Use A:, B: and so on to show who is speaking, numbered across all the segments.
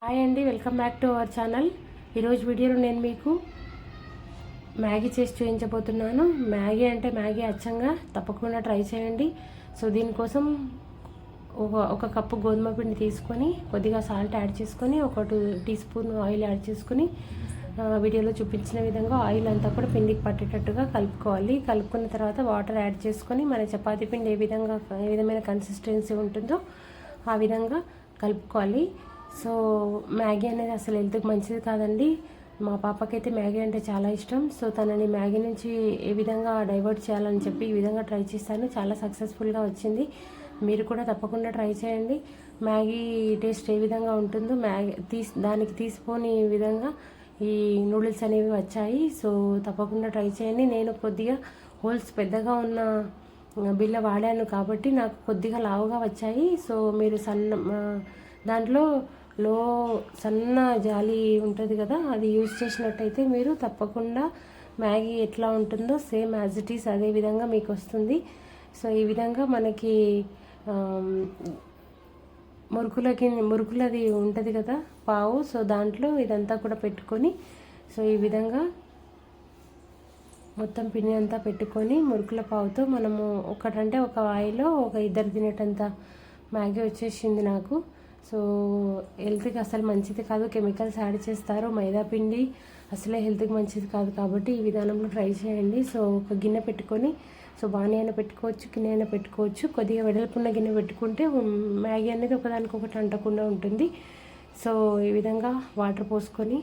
A: Hi అండి, welcome back to our channel. ఈరోజు వీడియోలో నేను మీకు మ్యాగీ చేసి చూపించబోతున్నాను. మ్యాగీ అంటే మ్యాగీ అచ్చంగా తప్పకుండా ట్రై చేయండి. సో దీనికోసం ఒక కప్పు గోధుమ పిండి తీసుకొని కొద్దిగా సాల్ట్ యాడ్ చేసుకొని ఒక 2 టీ స్పూన్ ఆయిల్ యాడ్ చేసుకొని వీడియోలో చూపించిన విధంగా ఆయిల్ అంతా కూడా పిండికి పట్టేటట్టుగా కలుపుకోవాలి. కలుపుకున్న తర్వాత వాటర్ యాడ్ చేసుకొని మన చపాతీ పిండి ఏ విధమైన కన్సిస్టెన్సీ ఉంటుందో ఆ విధంగా కలుపుకోవాలి. సో మ్యాగీ అనేది అసలు హెల్త్కి మంచిది కాదండి. మా పాపకైతే మ్యాగీ అంటే చాలా ఇష్టం. సో తనని మ్యాగీ నుంచి ఏ విధంగా డైవర్ట్ చేయాలని చెప్పి ఈ విధంగా ట్రై చేశాను. చాలా సక్సెస్ఫుల్గా వచ్చింది. మీరు కూడా తప్పకుండా ట్రై చేయండి. మ్యాగీ టేస్ట్ ఏ విధంగా ఉంటుందో దానికి తీసిపోని విధంగా ఈ నూడిల్స్ అనేవి వచ్చాయి. సో తప్పకుండా ట్రై చేయండి. నేను కొద్దిగా హోల్స్ పెద్దగా ఉన్న బిల్ల వాడాను కాబట్టి నాకు కొద్దిగా లావుగా వచ్చాయి. సో మీరు దాంట్లో సన్న జాలి ఉంటుంది కదా, అది యూజ్ చేసినట్టయితే మీరు తప్పకుండా మ్యాగీ ఎట్లా ఉంటుందో సేమ్ యాజ్ ఇట్ ఈస్ అదే విధంగా మీకు వస్తుంది. సో ఈ విధంగా మనకి మురుకులది ఉంటుంది కదా పావు, సో దాంట్లో ఇదంతా కూడా పెట్టుకొని సో ఈ విధంగా మొత్తం పిండి అంతా పెట్టుకొని మురుకుల పావుతో మనము ఒక వాయిలో ఒక 2 తినేటంత మ్యాగీ వచ్చేసింది నాకు. సో హెల్త్కి అసలు మంచిది కాదు, కెమికల్స్ యాడ్ చేస్తారు. మైదా పిండి అసలే హెల్త్కి మంచిది కాదు కాబట్టి ఈ విధానంలో ట్రై చేయండి. సో ఒక గిన్నె పెట్టుకొని, సో బాణీ అయినా పెట్టుకోవచ్చు, గిన్నె అయినా పెట్టుకోవచ్చు. కొద్దిగా వెడల్పున్న గిన్నె పెట్టుకుంటే మ్యాగీ అనేది ఒకదానికొకటి అంటకుండా ఉంటుంది. సో ఈ విధంగా వాటర్ పోసుకొని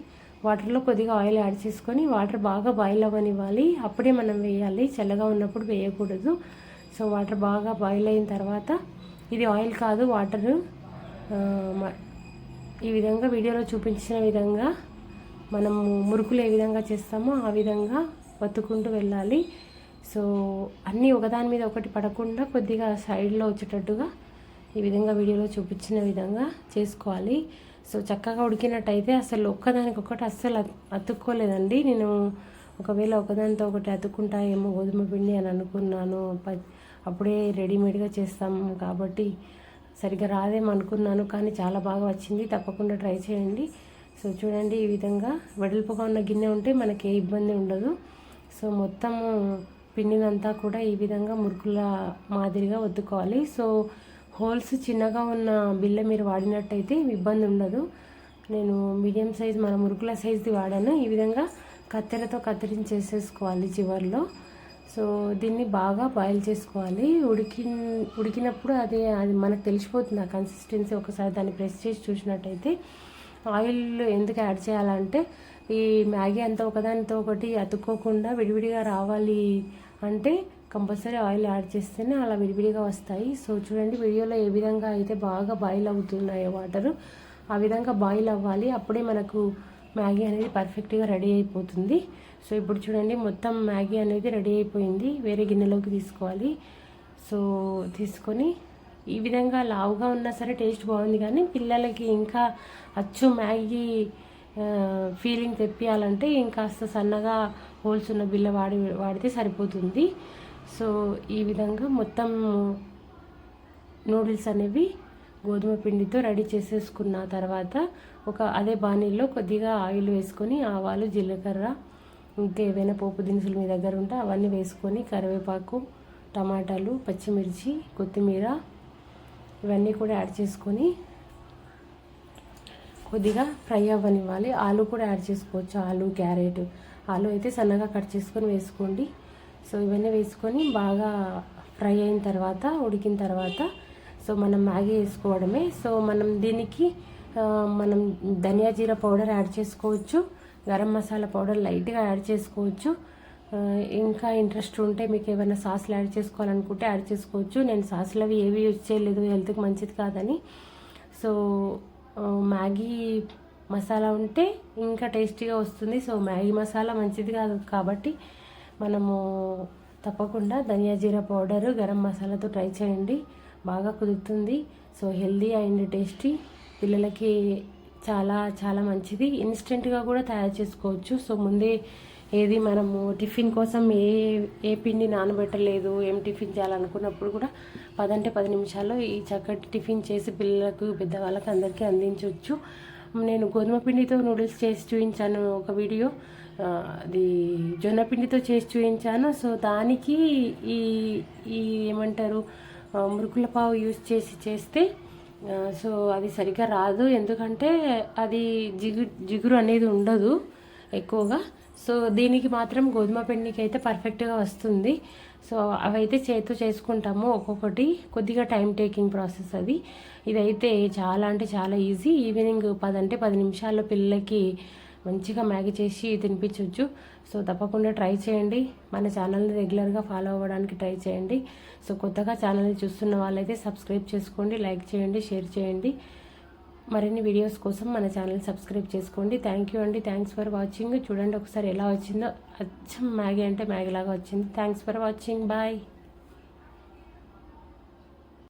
A: వాటర్లో కొద్దిగా ఆయిల్ యాడ్ చేసుకొని వాటర్ బాగా బాయిల్ అవ్వనివ్వాలి. అప్పుడే మనం వేయాలి, చల్లగా ఉన్నప్పుడు వేయకూడదు. సో వాటర్ బాగా బాయిల్ అయిన తర్వాత, ఇది ఆయిల్ కాదు వాటరు, ఈ విధంగా వీడియోలో చూపించిన విధంగా మనము మురుకులు ఏ విధంగా చేస్తామో ఆ విధంగా వత్తుకుంటూ వెళ్ళాలి. సో అన్నీ ఒకదాని మీద ఒకటి పడకుండా కొద్దిగా సైడ్లో వచ్చేటట్టుగా ఈ విధంగా వీడియోలో చూపించిన విధంగా చేసుకోవాలి. సో చక్కగా ఉడికినట్టయితే అసలు ఒక్కదానికొకటి అస్సలు అతుక్కోలేదండి. నేను ఒకవేళ ఒకదానితో ఒకటి అతుక్కుంటాయేమో గోధుమ పిండి అని అనుకున్నాను. అప్పుడే రెడీమేడ్గా చేస్తాము కాబట్టి సరిగ్గా రాదేమనుకున్నాను, కానీ చాలా బాగా వచ్చింది. తప్పకుండా ట్రై చేయండి. సో చూడండి, ఈ విధంగా వెడల్పుగా ఉన్న గిన్నె ఉంటే మనకి ఏ ఇబ్బంది ఉండదు. సో మొత్తము పిండినంతా కూడా ఈ విధంగా మురుకుల మాదిరిగా వత్తుకోవాలి. సో హోల్స్ చిన్నగా ఉన్న బిల్ల మీరు వాడినట్టయితే ఇబ్బంది ఉండదు. నేను మీడియం సైజ్ మన మురుకుల సైజ్ది వాడాను. ఈ విధంగా కత్తెరతో కత్తిరించేసేసుకోవాలి చివర్లో. సో దీన్ని బాగా బాయిల్ చేసుకోవాలి. ఉడికినప్పుడు అది మనకు తెలిసిపోతుంది ఆ కన్సిస్టెన్సీ. ఒకసారి దాన్ని ప్రెస్ చేసి చూసినట్టయితే ఆయిల్ ఎందుకు యాడ్ చేయాలంటే ఈ మ్యాగీ అంతా ఒకదానితో ఒకటి అతుక్కోకుండా విడివిడిగా రావాలి అంటే కంపల్సరీ ఆయిల్ యాడ్ చేస్తేనే అలా విడివిడిగా వస్తాయి. సో చూడండి, వీడియోలో ఏ విధంగా అయితే బాగా బాయిల్ అవుతున్నాయో వాటరు, ఆ విధంగా బాయిల్ అవ్వాలి. అప్పుడే మనకు మ్యాగీ అనేది పర్ఫెక్ట్గా రెడీ అయిపోతుంది. సో ఇప్పుడు చూడండి, మొత్తం మ్యాగీ అనేది రెడీ అయిపోయింది. వేరే గిన్నెలోకి తీసుకోవాలి. సో తీసుకొని ఈ విధంగా లావుగా ఉన్నా సరే టేస్ట్ బాగుంది, కానీ పిల్లలకి ఇంకా అచ్చు మ్యాగీ ఫీలింగ్ తెప్పియాలంటే ఇంకాస్త సన్నగా హోల్స్ ఉన్న బిల్ల వాడితే సరిపోతుంది. సో ఈ విధంగా మొత్తం నూడిల్స్ అనేవి గోధుమ పిండితో రెడీ చేసేసుకున్న తర్వాత అదే బాణీలో కొద్దిగా ఆయిల్ వేసుకొని ఆవాలు, జీలకర్ర, ఇంకా ఏవైనా పోపు దినుసులు మీ దగ్గర ఉంటే అవన్నీ వేసుకొని కరివేపాకు, టమాటాలు, పచ్చిమిర్చి, కొత్తిమీర ఇవన్నీ కూడా యాడ్ చేసుకొని కొద్దిగా ఫ్రై అవ్వనివ్వాలి. ఆలు కూడా యాడ్ చేసుకోవచ్చు, ఆలు, క్యారెట్. ఆలు అయితే సన్నగా కట్ చేసుకొని వేసుకోండి. సో ఇవన్నీ వేసుకొని బాగా ఫ్రై అయిన తర్వాత, ఉడికిన తర్వాత సో మనం మ్యాగీ వేసుకోవడమే. సో మనం దీనికి ధనియా జీరా పౌడర్ యాడ్ చేసుకోవచ్చు, గరం మసాలా పౌడర్ లైట్గా యాడ్ చేసుకోవచ్చు. ఇంకా ఇంట్రెస్ట్ ఉంటే మీకు ఏమైనా సాస్లు యాడ్ చేసుకోవాలనుకుంటే యాడ్ చేసుకోవచ్చు. నేను సాస్లు అవి ఏవి యూజ్ చేయలేదు, హెల్త్కి మంచిది కాదని. సో మ్యాగీ మసాలా ఉంటే ఇంకా టేస్టీగా వస్తుంది. సో మ్యాగీ మసాలా మంచిది కాదు కాబట్టి మనము తప్పకుండా ధనియా జీరా పౌడర్, గరం మసాలాతో ట్రై చేయండి, బాగా కుదురుతుంది. సో హెల్దీ అండ్ టేస్టీ, పిల్లలకి చాలా చాలా మంచిది. ఇన్స్టెంట్గా కూడా తయారు చేసుకోవచ్చు. సో ముందే ఏది మనము టిఫిన్ కోసం ఏ పిండి నానబెట్టలేదు, ఏం టిఫిన్ చేయాలనుకున్నప్పుడు కూడా 10 నిమిషాల్లో ఈ చక్కటి టిఫిన్ చేసి పిల్లలకు, పెద్దవాళ్ళకి అందరికీ అందించవచ్చు. నేను గోధుమ పిండితో నూడిల్స్ చేసి చూపించాను ఒక వీడియో, అది జొన్న పిండితో చేసి చూపించాను. సో దానికి ఈ ఈ ఏమంటారు మురుకుల పావు యూజ్ చేస్తే సో అది సరిగ్గా రాదు, ఎందుకంటే అది జిగురు అనేది ఉండదు ఎక్కువగా. సో దీనికి మాత్రం గోధుమ పిండికి అయితే పర్ఫెక్ట్గా వస్తుంది. సో అవైతే చేతితో చేసుకుంటాము ఒక్కొక్కటి, కొద్దిగా టైం టేకింగ్ ప్రాసెస్ అది. ఇదైతే చాలా అంటే చాలా ఈజీ. ఈవినింగ్ 10 నిమిషాల్లో పిల్లలకి మంచిగా మ్యాగీ చేసి తినిపించవచ్చు. సో తప్పకుండా ట్రై చేయండి. మన ఛానల్ని రెగ్యులర్గా ఫాలో అవ్వడానికి ట్రై చేయండి. సో కొత్తగా ఛానల్ని చూస్తున్న వాళ్ళైతే సబ్స్క్రైబ్ చేసుకోండి, లైక్ చేయండి, షేర్ చేయండి. మరిన్ని వీడియోస్ కోసం మన ఛానల్ సబ్స్క్రైబ్ చేసుకోండి. థ్యాంక్ యూ అండి. Thanks for watching. చూడండి ఒకసారి ఎలా వచ్చిందో, అచ్చం మ్యాగీ అంటే మ్యాగీ లాగా వచ్చింది. Thanks for watching. బాయ్.